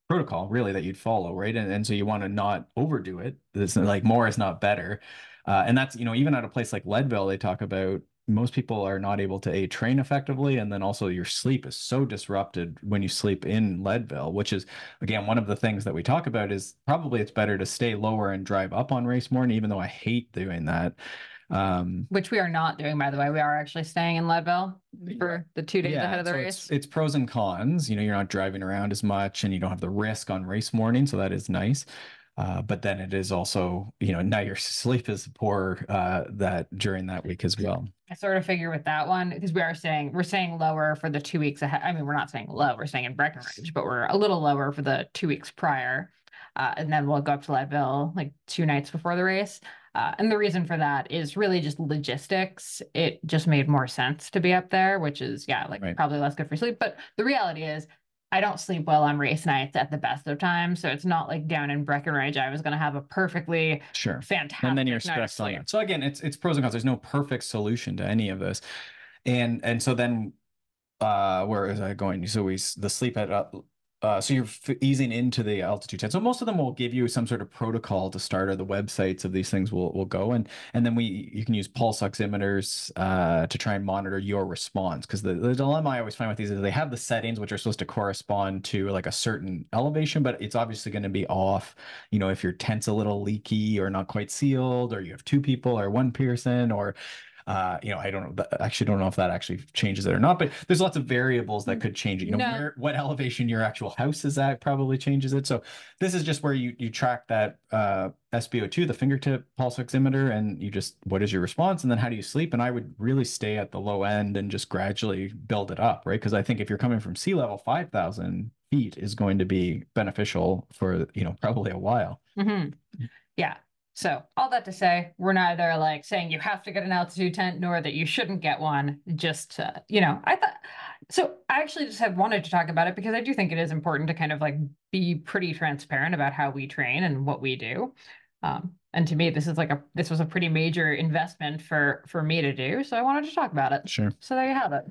protocol really that you'd follow, right? And so you want to not overdo it. It's like more is not better. And that's, even at a place like Leadville, they talk about most people are not able to train effectively. And then also your sleep is so disrupted when you sleep in Leadville, which is again, one of the things that we talk about is probably it's better to stay lower and drive up on race morning, even though I hate doing that. Which we are not doing, by the way. We are actually staying in Leadville for the 2 days ahead Yeah, of the so race. it's pros and cons. You're not driving around as much and you don't have the risk on race morning, so that is nice. But then it is also, now your sleep is poor that during that week as well. I sort of figure with that one because we're staying lower for the 2 weeks ahead. I mean, we're not staying low, we're staying in Breckenridge, but we're a little lower for the 2 weeks prior. And then we'll go up to Leadville like 2 nights before the race. And the reason for that is really just logistics. It just made more sense to be up there, which is, yeah, like Right. probably less good for sleep. But the reality is, I don't sleep well on race nights at the best of times. So it's not like down in Breckenridge, I was going to have a perfectly Sure. And then you're fantastic night of stressed on sleep. that. So again, it's pros and cons. There's no perfect solution to any of this. And so then where is I going? So the sleep at so you're easing into the altitude 10. So most of them will give you some sort of protocol to start, or the websites of these things will go, and then you can use pulse oximeters to try and monitor your response, because the dilemma I always find with these is they have the settings which are supposed to correspond to like a certain elevation, but it's obviously going to be off. If your tent's a little leaky or not quite sealed, or you have two people or one person, or I don't know. Actually, don't know if that actually changes it or not. But there's lots of variables that could change it. No. What elevation your actual house is at probably changes it. So this is just where you track that SpO2, the fingertip pulse oximeter, and what is your response, and then how do you sleep? And I would really stay at the low end and just gradually build it up, right? Because I think if you're coming from sea level, 5,000 feet is going to be beneficial for probably a while. Mm-hmm. Yeah. So all that to say, we're neither like saying you have to get an altitude tent nor that you shouldn't get one. Just I thought so. I actually just have wanted to talk about it because I do think it is important to kind of like be pretty transparent about how we train and what we do. And to me, this was a pretty major investment for me to do. So I wanted to talk about it. Sure. So there you have it.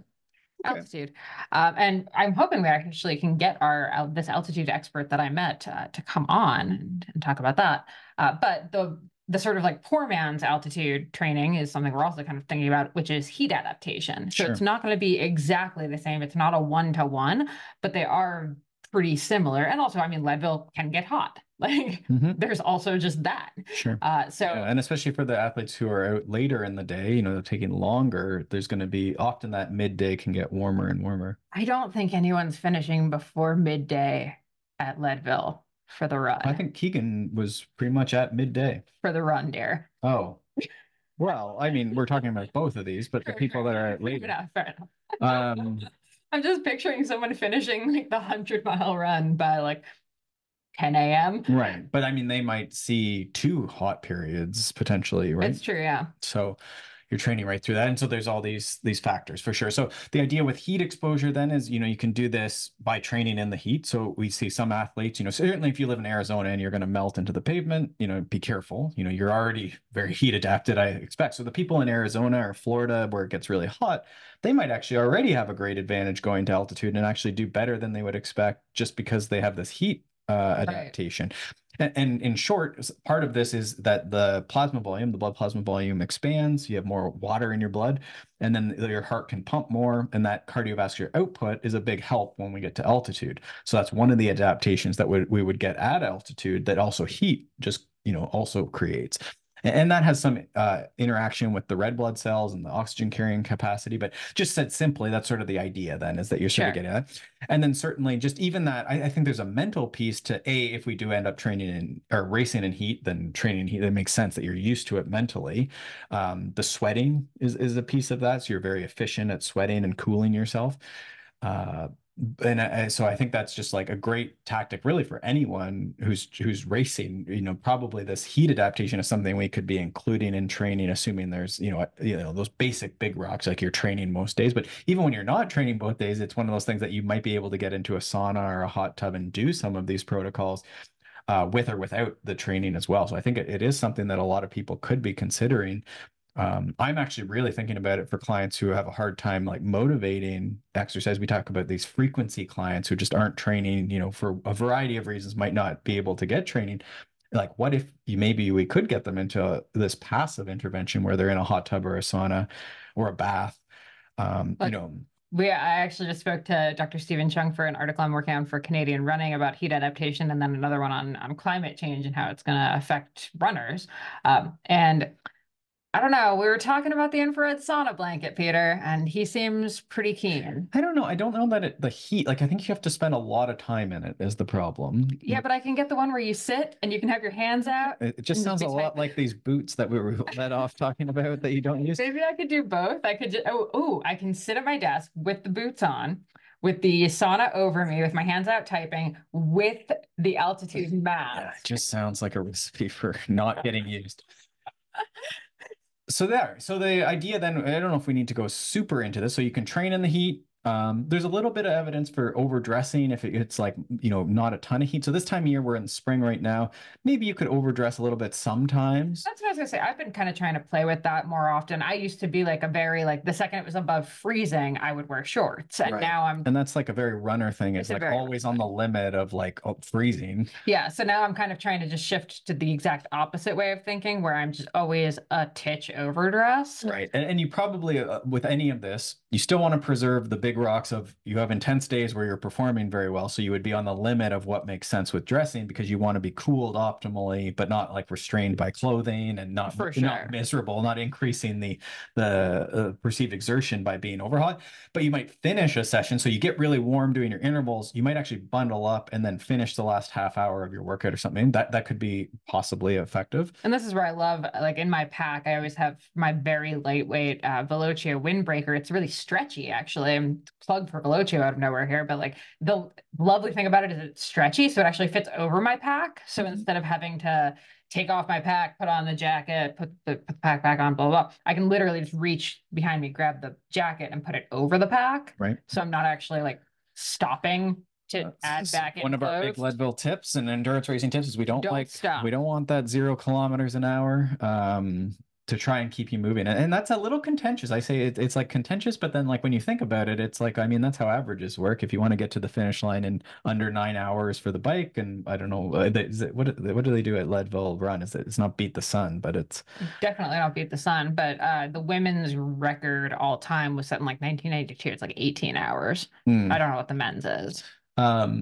Okay. Altitude. And I'm hoping we actually can get this altitude expert that I met to come on and talk about that. But the sort of like poor man's altitude training is something we're also kind of thinking about, which is heat adaptation. So it's Sure. not going to be exactly the same. It's not a one-to-one, but they are pretty similar. And also, I mean, Leadville can get hot. Like there's also just that. Sure. So Yeah, and especially for the athletes who are out later in the day, they're taking longer, there's going to be often that midday can get warmer and warmer. I don't think anyone's finishing before midday at Leadville for the I run. think Keegan was pretty much at midday. For the run, dear. Oh, well, I mean, we're talking about both of these, but the people that are at Fair later. enough, fair enough. Um, I'm just picturing someone finishing like the 100-mile run by like 10 a.m. right. But I mean, they might see two hot periods potentially, right? It's true, yeah. So you're training right through that. And so there's all these factors for sure. So the idea with heat exposure then is, you can do this by training in the heat. So we see some athletes, certainly if you live in Arizona and you're going to melt into the pavement, be careful. You're already very heat adapted, I expect. So the people in Arizona or Florida where it gets really hot, they might actually already have a great advantage going to altitude and actually do better than they would expect just because they have this heat adaptation. And in short, part of this is that the blood plasma volume expands. You have more water in your blood, and then your heart can pump more, and that cardiovascular output is a big help when we get to altitude. So that's one of the adaptations that we would get at altitude that also heat just also creates. And that has some interaction with the red blood cells and the oxygen carrying capacity. But just said simply, that's sort of the idea then is that you're sort of Sure. getting that. And then certainly just even that, I think there's a mental piece to if we do end up training in or racing in heat, then training in heat, it makes sense that you're used to it mentally. The sweating is a piece of that. So you're very efficient at sweating and cooling yourself. Uh, so I think that's just like a great tactic, really, for anyone who's racing. Probably this heat adaptation is something we could be including in training, assuming there's those basic big rocks like you're training most days. But even when you're not training both days, it's one of those things that you might be able to get into a sauna or a hot tub and do some of these protocols with or without the training as well. So I think it is something that a lot of people could be considering. I'm actually really thinking about it for clients who have a hard time like motivating exercise. We talk about these frequency clients who just aren't training, for a variety of reasons, might not be able to get training. Like, what if maybe we could get them into this passive intervention where they're in a hot tub or a sauna or a bath? Um, you Like know, I actually just spoke to Dr. Stephen Chung for an article I'm working on for Canadian Running about heat adaptation, and then another one on climate change and how it's going to affect runners. And I don't know, we were talking about the infrared sauna blanket, Peter, and he seems pretty keen. I don't know. I don't know that the heat, like, I think you have to spend a lot of time in it is the problem. Yeah, but I can get the one where you sit and you can have your hands out It just and just sounds be a tight. lot like these boots that we were let off talking about that you don't use. Maybe I could do both. I could just, I can sit at my desk with the boots on, with the sauna over me, with my hands out typing, with the altitude Yeah, it mask. just sounds like a recipe for not getting used. So the idea then, I don't know if we need to go super into this. So you can train in the heat. There's a little bit of evidence for overdressing if it's like, not a ton of heat. So this time of year, we're in spring right now. Maybe you could overdress a little bit sometimes. That's what I was gonna say. I've been kind of trying to play with that more often. I used to be like a very like the second it was above freezing, I would wear shorts. And Right. now I'm And that's like a very runner thing. It's it's a like very always on the limit of like freezing. yeah. So now I'm kind of trying to just shift to the exact opposite way of thinking where I'm just always a titch overdressed. Right. And you probably, with any of this, you still want to preserve the big rocks of you have intense days where you're performing very well. So you would be on the limit of what makes sense with dressing because you want to be cooled optimally, but not like restrained by clothing and not For not sure. miserable, not increasing the perceived exertion by being overhot. But you might finish a session. So you get really warm doing your intervals. You might actually bundle up and then finish the last half hour of your workout or something. That could be possibly effective. And this is where I love, like in my pack, I always have my very lightweight Velocio windbreaker. It's really stretchy, actually. I'm plugged for Velocio out of nowhere here, but like the lovely thing about it is it's stretchy, so it actually fits over my pack. So instead of having to take off my pack, put on the jacket, put the pack back on, blah, blah, blah, I can literally just reach behind me, grab the jacket, and put it over the pack. Right. So I'm not actually like stopping to add That's back one in of our big clothes. Leadville tips and endurance racing tips is Don't we stop. don't want that 0 kilometers an hour to try and keep you moving. And that's a little contentious. I say it's like contentious, but then like when you think about it, it's like, I mean, that's how averages work. If you want to get to the finish line in under 9 hours for the bike, and I don't know, what do they do at Leadville Run? It's not beat the sun, but it's Definitely not beat the sun, but the women's record all time was set in like 1992. It's like 18 hours. I hmm. don't know what the men's is.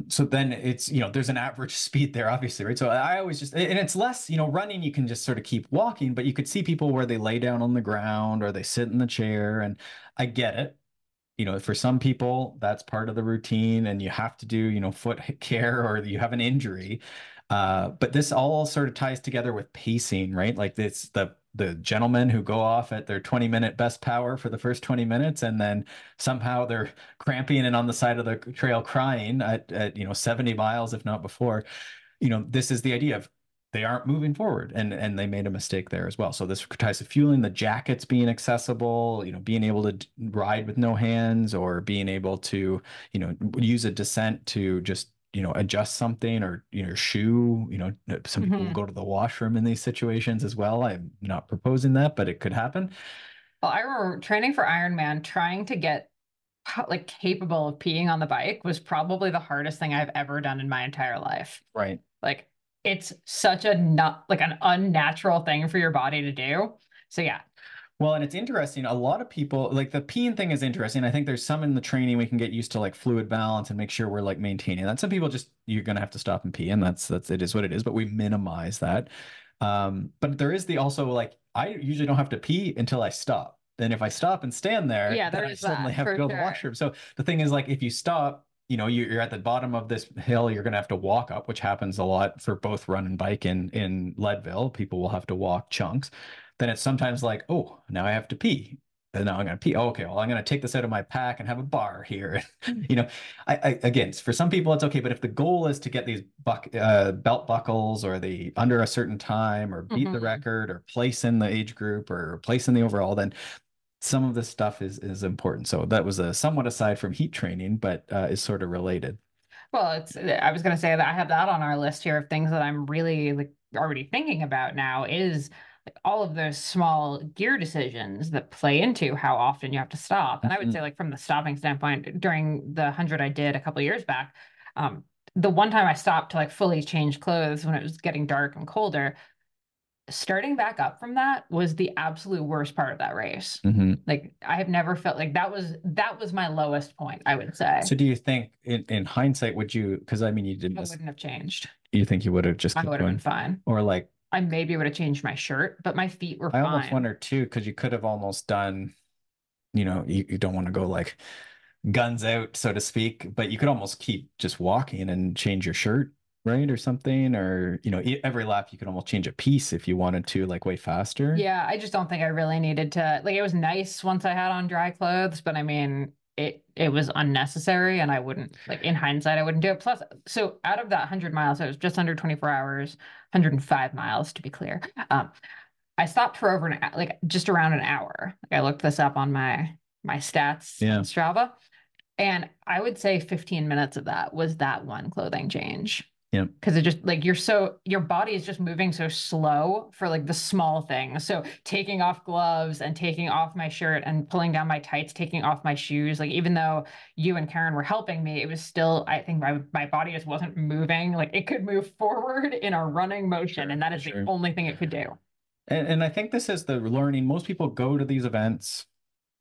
So then it's, there's an average speed there, obviously, right? So I always and it's less, running, you can just sort of keep walking, but you could see people where they lay down on the ground or they sit in the chair. And I get it. For some people, that's part of the routine and you have to do, foot care or you have an injury. But this all sort of ties together with pacing, right? Like it's the gentlemen who go off at their 20-minute best power for the first 20 minutes and then somehow they're cramping and on the side of the trail crying at 70 miles, if not before. This is the idea of they aren't moving forward and they made a mistake there as well. So this ties to fueling, the jackets being accessible, being able to ride with no hands or being able to, use a descent to just, adjust something or, shoe, some people will Mhm. go to the washroom in these situations as well. I'm not proposing that, but it could happen. Well, I remember training for Ironman, trying to get like capable of peeing on the bike was probably the hardest thing I've ever done in my entire life. Right. Like it's such a not like an unnatural thing for your body to do. So yeah, Well, and it's interesting. A lot of people like the peeing thing is interesting. I think there's some in the training we can get used to like fluid balance and make sure we're like maintaining that. Some people just you're gonna have to stop and pee, and that's it is what it is. But we minimize that. But there is the also like I usually don't have to pee until I stop. And if I stop and stand there, Yeah, then there I is suddenly that have to for go to the sure. washroom. So the thing is, like, if you stop, you're at the bottom of this hill, you're gonna have to walk up, which happens a lot for both run and bike in Leadville. People will have to walk chunks. Then it's sometimes like, oh, now I have to pee. And now I'm gonna pee. Oh, okay, well, I'm gonna take this out of my pack and have a bar here. You know, again, for some people it's okay, but if the goal is to get these belt buckles or the under a certain time or beat the Mhm. record or place in the age group or place in the overall, then some of this stuff is important. So that was a somewhat aside from heat training, but is sort of related. Well, I was going to say that I have that on our list here of things that I'm really like already thinking about now is like all of those small gear decisions that play into how often you have to stop. And I would say Mhm. like from the stopping standpoint, during the 100 I did a couple of years back, um, the one time I stopped to like fully change clothes when it was getting dark and colder, starting back up from that was the absolute worst part of that race. Mhm. Like I have never felt like that was my lowest point, I would say. So do you think in hindsight would you, because I mean you did I this, wouldn't have changed. you think you would have just I kept would have been going? fine. Or like I maybe would have changed my shirt, but my feet were I almost fine. wonder too, because you could have almost done, you don't want to go like guns out, so to speak, but you could almost keep just walking and change your shirt, right? Or something, or every lap you could almost change a piece if you wanted to, like way faster. Yeah, I just don't think I really needed to like it was nice once I had on dry clothes, but I mean it was unnecessary and I wouldn't like in hindsight I wouldn't do it. Plus, so out of that 100 miles, it was just under 24 hours, 105 miles to be clear. Um, I stopped for over like just around an hour. Like I looked this up on my stats in Yeah. Strava, and I would say 15 minutes of that was that one clothing change. Yeah. Because it just like your body is just moving so slow for like the small things. So taking off gloves and taking off my shirt and pulling down my tights, taking off my shoes, like even though you and Karen were helping me, it was still, I think my body just wasn't moving. Like it could move forward in a running motion, Sure, and that for is the sure. only thing it could do. And I think this is the learning. Most people go to these events,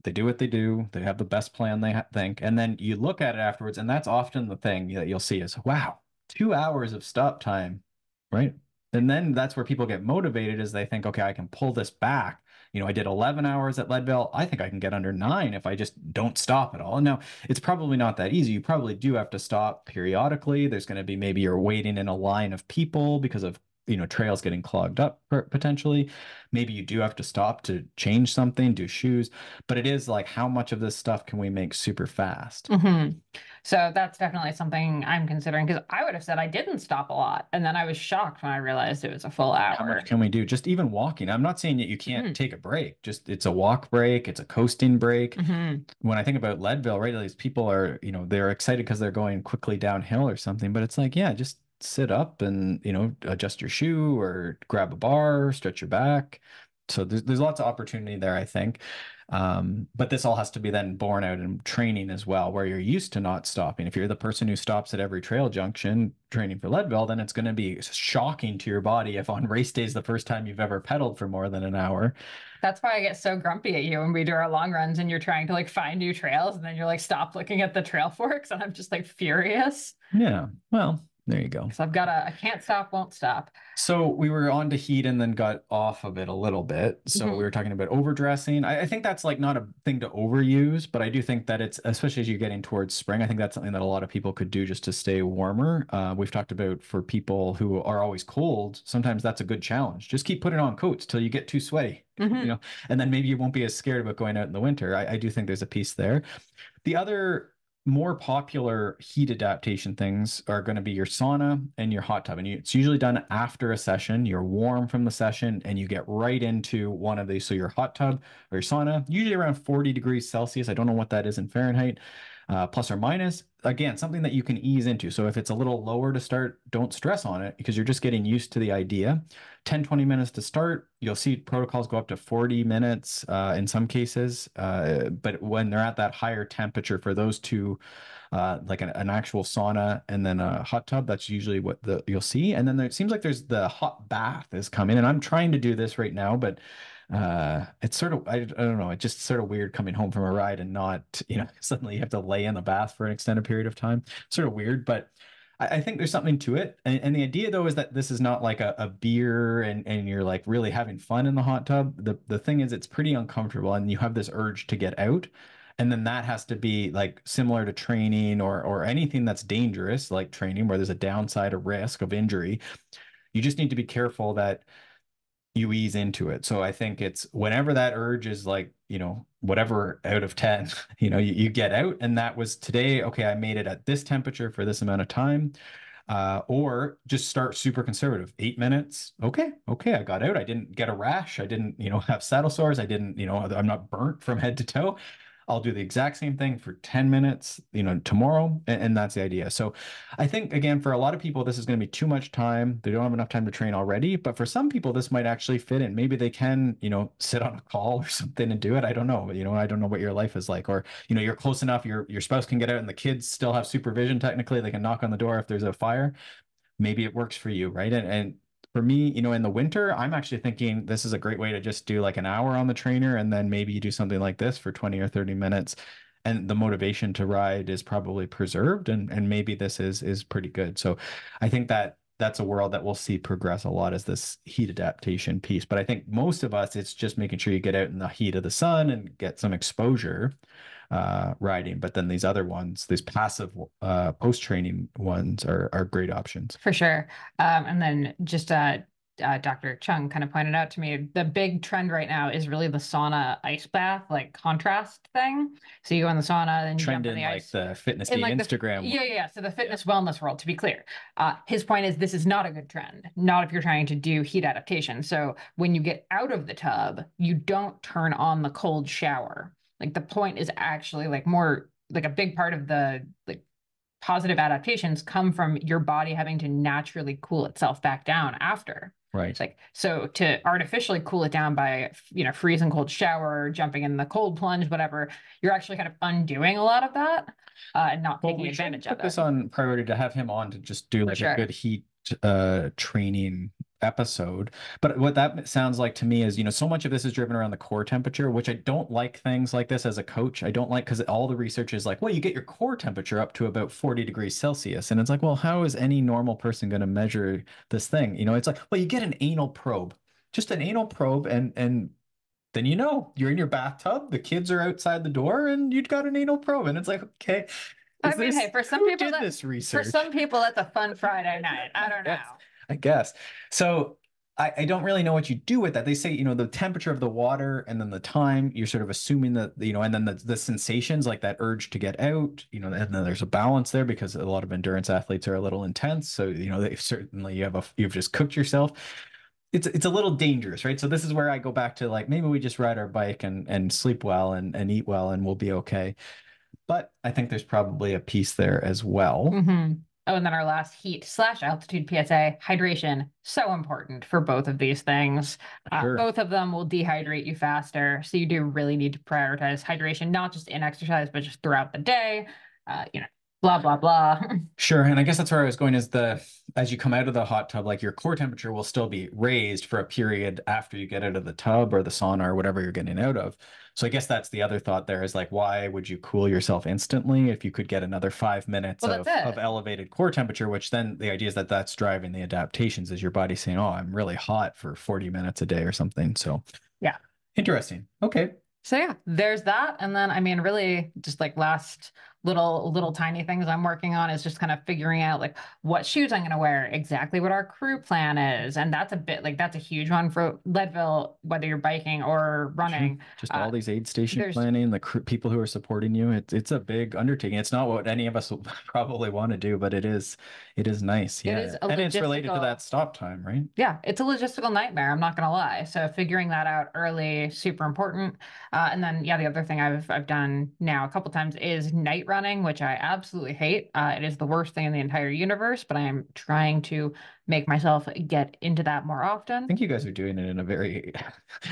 they do what they do, they have the best plan they think, and then you look at it afterwards, and that's often the thing that you'll see is, wow, 2 hours of stop time, right? And then that's where people get motivated is they think, okay, I can pull this back. I did 11 hours at Leadville. I think I can get under 9 if I just don't stop at all. Now, it's probably not that easy. You probably do have to stop periodically. There's going to be maybe you're waiting in a line of people because of trails getting clogged up potentially. Maybe you do have to stop to change something, do shoes, but it is like how much of this stuff can we make super fast? Hmm. So that's definitely something I'm considering because I would have said I didn't stop a lot. And then I was shocked when I realized it was a full How much hour. can we do? Just even walking. I'm not saying that you can't Hmm. take a break. Just it's a walk break, it's a coasting break. Hmm. When I think about Leadville, right, these people are, they're excited because they're going quickly downhill or something, but it's like, yeah, just sit up and, adjust your shoe or grab a bar, stretch your back. So there's lots of opportunity there, I think. But this all has to be then borne out in training as well, where you're used to not stopping. If you're the person who stops at every trail junction training for Leadville, then it's going to be shocking to your body if on race days the first time you've ever pedaled for more than an hour. That's why I get so grumpy at you when we do our long runs and you're trying to like find new trails and then you're like, stop looking at the trail forks. And I'm just like furious Yeah, well, there you go. because I can't stop, won't stop. So we were on to heat and then got off of it a little bit. So we Mhm. were talking about overdressing. I think that's like not a thing to overuse, but I do think that it's, especially as you're getting towards spring, I think that's something that a lot of people could do just to stay warmer. We've talked about for people who are always cold, sometimes that's a good challenge. Just keep putting on coats till you get too sweaty, Mhm. and then maybe you won't be as scared about going out in the winter. I do think there's a piece there. The other more popular heat adaptation things are going to be your sauna and your hot tub. And it's usually done after a session. You're warm from the session and you get right into one of these. So your hot tub or your sauna, usually around 40 degrees Celsius. I don't know what that is in Fahrenheit, plus or minus. Again, something that you can ease into. So if it's a little lower to start, don't stress on it because you're just getting used to the idea. 10, 20 minutes to start. You'll see protocols go up to 40 minutes in some cases. But when they're at that higher temperature for those two, like an actual sauna and then a hot tub, that's usually what you'll see. And then it seems like there's the hot bath is coming. And I'm trying to do this right now, but it's sort of, I don't know, it's just sort of weird coming home from a ride and not, suddenly you have to lay in the bath for an extended period of time. Sort of weird, but I think there's something to it. And the idea though is that this is not like a beer and you're like really having fun in the hot tub. The thing is it's pretty uncomfortable and you have this urge to get out. And then that has to be like similar to training or anything that's dangerous, like training where there's a downside, a risk of injury. You just need to be careful that you ease into it. So I think it's whenever that urge is like, whatever out of 10, you get out. And that was today. Okay, I made it at this temperature for this amount of time. Or just start super conservative. 8 minutes. Okay. Okay. I got out. I didn't get a rash. I didn't, have saddle sores. I didn't, I'm not burnt from head to toe. I'll do the exact same thing for 10 minutes, tomorrow. And that's the idea. So I think, again, for a lot of people, this is going to be too much time. They don't have enough time to train already. But for some people, this might actually fit in. Maybe they can, sit on a call or something and do it. I don't know. I don't know what your life is like. Or, you're close enough, your spouse can get out and the kids still have supervision. Technically, they can knock on the door if there's a fire. Maybe it works for you, right? And for me, in the winter, I'm actually thinking this is a great way to just do like an hour on the trainer and then maybe you do something like this for 20 or 30 minutes. And the motivation to ride is probably preserved and maybe this is pretty good. So I think that's a world that we'll see progress a lot as this heat adaptation piece. But I think most of us, it's just making sure you get out in the heat of the sun and get some exposure riding. But then these other ones, these passive post-training ones are great options. For sure. And then just Dr. Chung kind of pointed out to me the big trend right now is really the sauna ice bath, like contrast thing. So you go in the sauna, then you Trend jump in in the like ice. the fitness In like the Instagram. yeah. So the fitness wellness world, to be clear, his point is this is not a good trend, not if you're trying to do heat adaptation. So when you get out of the tub, you don't turn on the cold shower. Like the point is actually like more like a big part of the like positive adaptations come from your body having to naturally cool itself back down after. Right. It's like so to artificially cool it down by freezing cold shower, jumping in the cold plunge, whatever, you're actually kind of undoing a lot of that and not Well, taking we should advantage put of it. this on priority to have him on to just do For like a sure. good heat training episode. But what that sounds like to me is, so much of this is driven around the core temperature, which I don't like things like this as a coach. I don't like because all the research is like, well, you get your core temperature up to about 40 degrees Celsius. And it's like, well, how is any normal person going to measure this thing? It's like, well, you get an anal probe, just an anal probe, and then you're in your bathtub, the kids are outside the door, and you've got an anal probe. And it's like, okay, I mean, hey, who did this for research? some people that's a fun Friday night. I don't Yes, know. I guess. So I don't really know what you do with that. They say, the temperature of the water and then the time, you're sort of assuming that, and then the sensations like that urge to get out, and then there's a balance there because a lot of endurance athletes are a little intense. So, they certainly you've just cooked yourself. It's a little dangerous, right? So this is where I go back to like maybe we just ride our bike and sleep well and eat well and we'll be okay. But I think there's probably a piece there as well. Mm-hmm. Oh, and then our last heat/altitude PSA, hydration, so important for both of these things. Sure. Both of them will dehydrate you faster. So you do really need to prioritize hydration, not just in exercise, but just throughout the day. Blah, blah, blah. Sure. And I guess that's where I was going is as you come out of the hot tub, like your core temperature will still be raised for a period after you get out of the tub or the sauna or whatever you're getting out of. So I guess that's the other thought there is like, why would you cool yourself instantly if you could get another 5 minutes Well, that's of it. elevated core temperature, which then the idea is that that's driving the adaptations is your body saying, oh, I'm really hot for 40 minutes a day or something. So Yeah. interesting. Okay. So yeah, there's that. And then I mean, really just like last little tiny things I'm working on is just kind of figuring out like what shoes I'm gonna wear, exactly what our crew plan is. And that's a bit like that's a huge one for Leadville, whether you're biking or Sure. running. Just all these aid station There's planning, the people who are supporting you. It's a big undertaking. It's not what any of us will probably want to do, but it is nice. it Yeah. is a And it's related to logistical that stop time, right? yeah, it's a logistical nightmare. I'm not gonna lie. So figuring that out early, super important. And then yeah, the other thing I've done now a couple times is night running, which I absolutely hate. It is the worst thing in the entire universe, but I am trying to make myself get into that more I often. think you guys are doing it in a very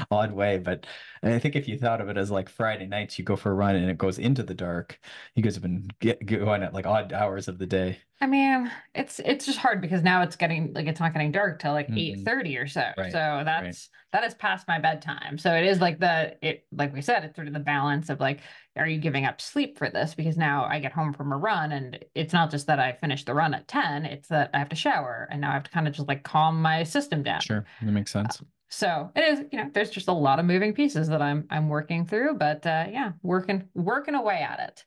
odd way, but I think if you thought of it as like Friday nights, you go for a run and it goes into the dark. You guys have been going at like odd hours of the day. I mean, it's just hard because now it's getting like it's not getting dark till like Mhm. 8:30 or so. Right. So Right. that is past my bedtime. So it is like like we said, it's sort of the balance of like, are you giving up sleep for this? Because now I get home from a run and it's not just that I finished the run at 10, it's that I have to shower and now I have to kind of just like calm my system down. Sure. That makes sense. So it is, there's just a lot of moving pieces that I'm working through, but yeah, working away at it.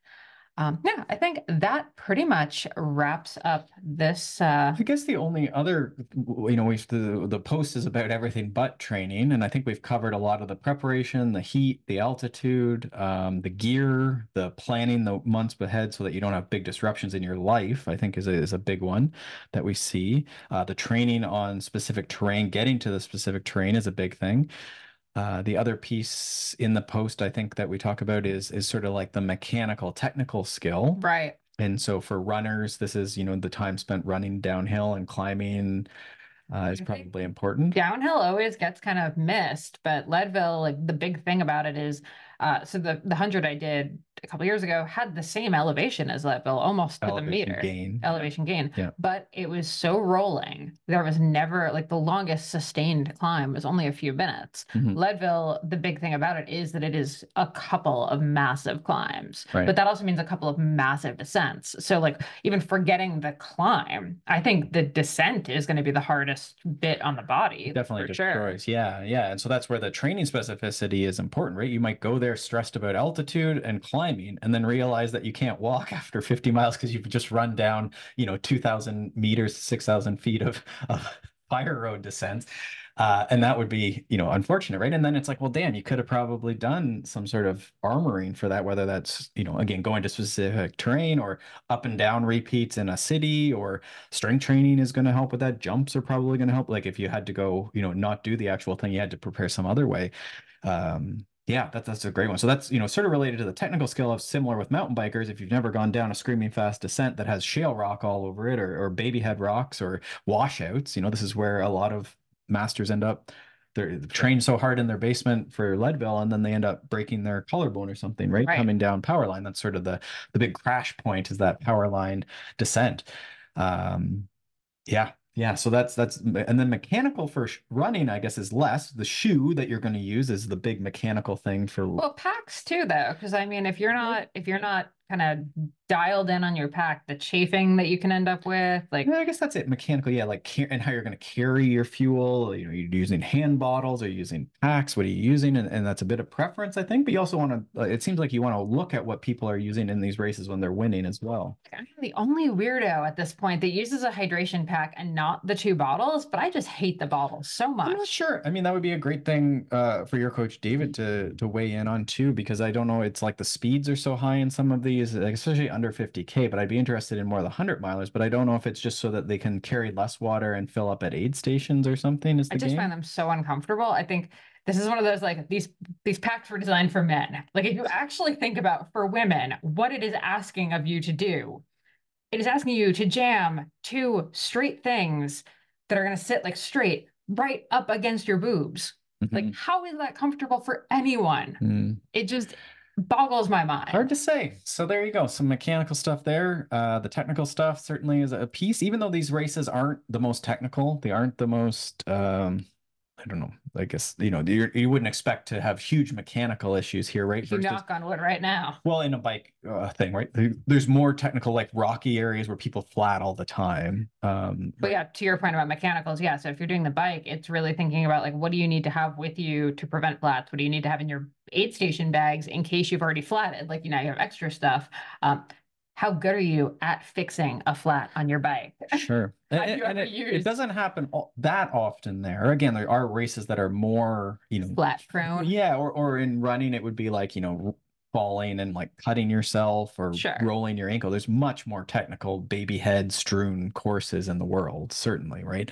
Yeah, I think that pretty much wraps up this. I guess the only other, we've the post is about everything but training, and I think we've covered a lot of the preparation, the heat, the altitude, the gear, the planning the months ahead so that you don't have big disruptions in your life. I think is a big one that we see. The training on specific terrain, getting to the specific terrain is a big thing. The other piece in the post I think that we talk about is sort of like the mechanical technical skill. Right. And so for runners, this is, the time spent running downhill and climbing is I think probably important. downhill always gets kind of missed, but Leadville, like the big thing about it is, so the 100 I did a couple years ago had the same elevation as Leadville, almost to the Elevation meter, gain. elevation gain, Yeah. but it was so rolling. There was never like the longest sustained climb was only a few minutes. Mhm. Leadville, the big thing about it is that it is a couple of massive climbs, Right. but that also means a couple of massive descents. So like even forgetting the climb, I think the descent is going to be the hardest bit on the body Definitely for sure. destroys. Yeah, yeah. And so that's where the training specificity is important, right? You might go there stressed about altitude and climbing, and then realize that you can't walk after 50 miles because you've just run down, 2,000 meters, 6,000 feet of fire road descents. And that would be, unfortunate, right? And then it's like, well, damn, you could have probably done some sort of armoring for that, whether that's, again, going to specific terrain or up and down repeats in a city, or strength training is going to help with that. Jumps are probably going to help. Like if you had to go, not do the actual thing, you had to prepare some other way. Yeah, that's a great one. So that's, sort of related to the technical skill of similar with mountain bikers. If you've never gone down a screaming fast descent that has shale rock all over it, or baby head rocks or washouts, this is where a lot of masters end up. They're trained so hard in their basement for Leadville, and then they end up breaking their collarbone or something, right? Right. Coming down power line. That's sort of the big crash point, is that power line descent. Um, yeah, yeah. So that's and then mechanical for running, I guess, is less. The shoe that you're going to use is the big mechanical thing for. Well, packs too, though, because I mean, if you're not kind of dialed in on your pack, the chafing that you can end up with, like, Yeah, I guess that's it. Mechanical, yeah, like and how you're going to carry your fuel. You're using hand bottles or using packs. What are you using? And that's a bit of preference, I think. But you also want to. It seems like you want to look at what people are using in these races when they're winning as well. I'm the only weirdo at this point that uses a hydration pack and not the two bottles, but I just hate the bottles so I'm not much. sure. I mean, that would be a great thing for your coach David to weigh in on too, because I don't know. It's like the speeds are so high in some of these, like especially under 50K. But I'd be interested in more of the 100 milers. But I don't know if it's just so that they can carry less water and fill up at aid stations or something. Is I the just find game? them so uncomfortable. I think this is one of those like these packs were designed for men. Like if you actually think about for women, what it is asking of you to do, it is asking you to jam two straight things that are going to sit like straight right up against your boobs. Like, Mhm. how is that comfortable for anyone? Mm. It just boggles my Hard mind. to say. So there you go. Some mechanical stuff there. The technical stuff certainly is a piece, even though these races aren't the most technical. They aren't the most, I don't know. I guess, you wouldn't expect to have huge mechanical issues here, right? You Versus, knock on wood right now. well, in a bike thing, right? There's more technical, like rocky areas where people flat all the time. But Right. yeah, to your point about mechanicals, yeah. So if you're doing the bike, it's really thinking about like what do you need to have with you to prevent flats? What do you need to have in your aid station bags in case you've already flatted? Like, you have extra stuff. How good are you at fixing a flat on your bike? Sure. And, Have and you and ever it used doesn't happen that often there. Again, there are races that are more, flat prone? yeah, or in running, it would be like, falling and like cutting yourself or Sure. rolling your ankle. There's much more technical baby head strewn courses in the world, certainly, right?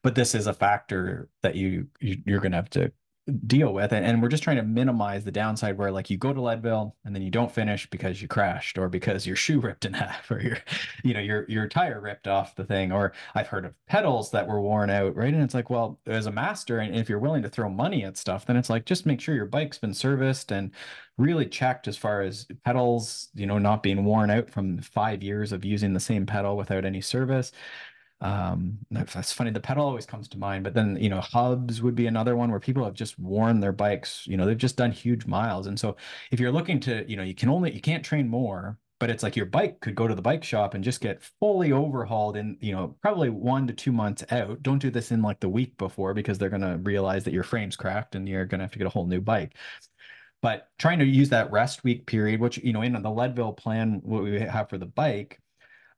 But this is a factor that you're going to have to deal with. And we're just trying to minimize the downside where like you go to Leadville and then you don't finish because you crashed or because your shoe ripped in half or your tire ripped off the thing. Or I've heard of pedals that were worn out, right? And it's like, well, as a master, and if you're willing to throw money at stuff, then it's like just make sure your bike's been serviced and really checked as far as pedals, not being worn out from 5 years of using the same pedal without any service. That's funny. The pedal always comes to mind, but then, hubs would be another one where people have just worn their bikes, they've just done huge miles. And so if you're looking to, you can't train more, but it's like your bike could go to the bike shop and just get fully overhauled in, probably 1 to 2 months out. Don't do this in like the week before because they're going to realize that your frame's cracked and you're going to have to get a whole new bike. But trying to use that rest week period, which, in the Leadville plan, what we have for the bike,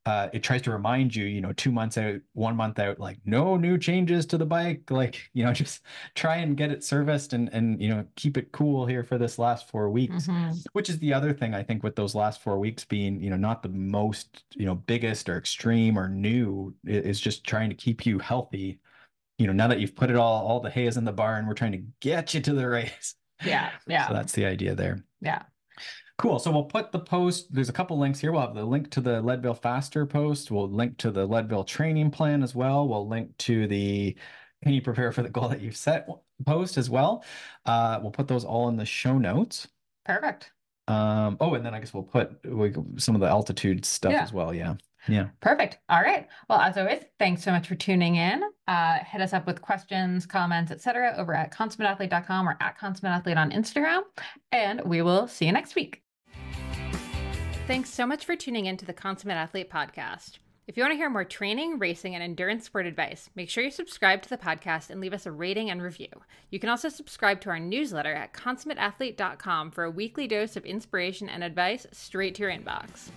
it tries to remind you, 2 months out, 1 month out, like no new changes to the bike, like, just try and get it serviced and keep it cool here for this last 4 weeks, which is the other thing I think with those last 4 weeks being, not the most, biggest or extreme or new is just trying to keep you healthy. Now that you've put it all the hay is in the barn, we're trying to get you to the race. Yeah. Yeah. So that's the idea there. Yeah. Cool. So we'll put the post, there's a couple links here. We'll have the link to the Leadville Faster post. We'll link to the Leadville training plan as well. We'll link to the Can You Prepare for the Goal That You've Set post as well. We'll put those all in the show notes. Perfect. And then I guess we'll put some of the altitude stuff as well. Yeah. Yeah. Perfect. All right. Well, as always, thanks so much for tuning in. Hit us up with questions, comments, etc. over at consummateathlete.com or at consummateathlete on Instagram. And we will see you next week. Thanks so much for tuning in to the Consummate Athlete podcast. If you want to hear more training, racing, and endurance sport advice, make sure you subscribe to the podcast and leave us a rating and review. You can also subscribe to our newsletter at consummateathlete.com for a weekly dose of inspiration and advice straight to your inbox.